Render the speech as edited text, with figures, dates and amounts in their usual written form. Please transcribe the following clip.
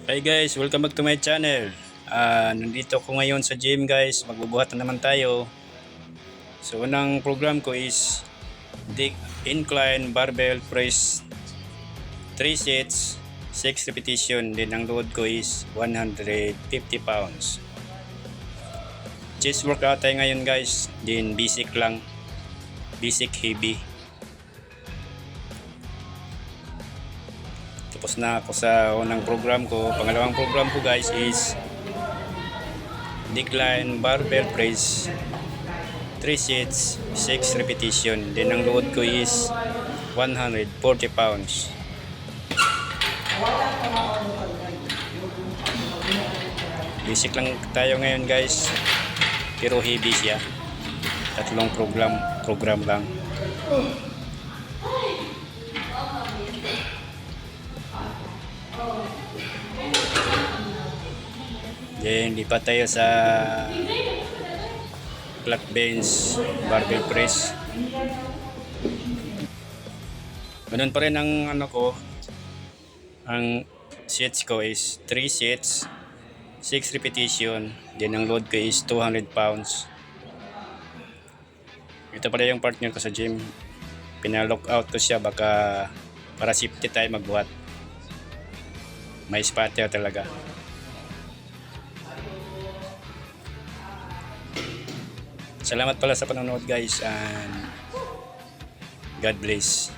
Hi guys, welcome back to my channel. Nandito ko ngayon sa gym guys, magbubuhat na naman tayo. So unang program ko is incline barbell press 3 sets, 6 repetition. Then ang load ko is 150 pounds. Chest workout tayo ngayon guys. Then basic lang, basic heavy. Tapos na ako sa unang program ko. Pangalawang program ko guys is decline barbell press 3 sets, 6 repetition. Then ang load ko is 140 pounds. Basic lang tayo ngayon guys, pero heavy siya. Tatlong program lang. Then lipat tayo sa flat bench barbell press. Ganun pa rin ang ang sets ko is 3 sets, 6 repetition. Then ang load ko is 200 pounds. Ito pala yung partner ko sa gym. Pinalock out ko siya baka para safety tayo magbuhat. May spotter talaga. Salamat pala sa panonood guys, and God bless.